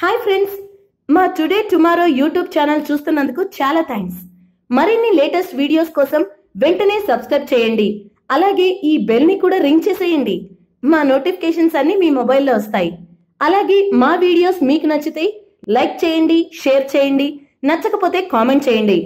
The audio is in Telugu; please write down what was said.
హాయ్ ఫ్రెండ్స్, మా టుడే టుమారో యూట్యూబ్ ఛానల్ చూస్తున్నందుకు చాలా థ్యాంక్స్. మరిన్ని లేటెస్ట్ వీడియోస్ కోసం వెంటనే సబ్స్క్రైబ్ చేయండి. అలాగే ఈ బెల్ ని కూడా రింగ్ చేసేయండి. మా నోటిఫికేషన్స్ అన్ని మీ మొబైల్లో వస్తాయి. అలాగే మా వీడియోస్ మీకు నచ్చితే లైక్ చేయండి, షేర్ చేయండి, నచ్చకపోతే కామెంట్ చేయండి.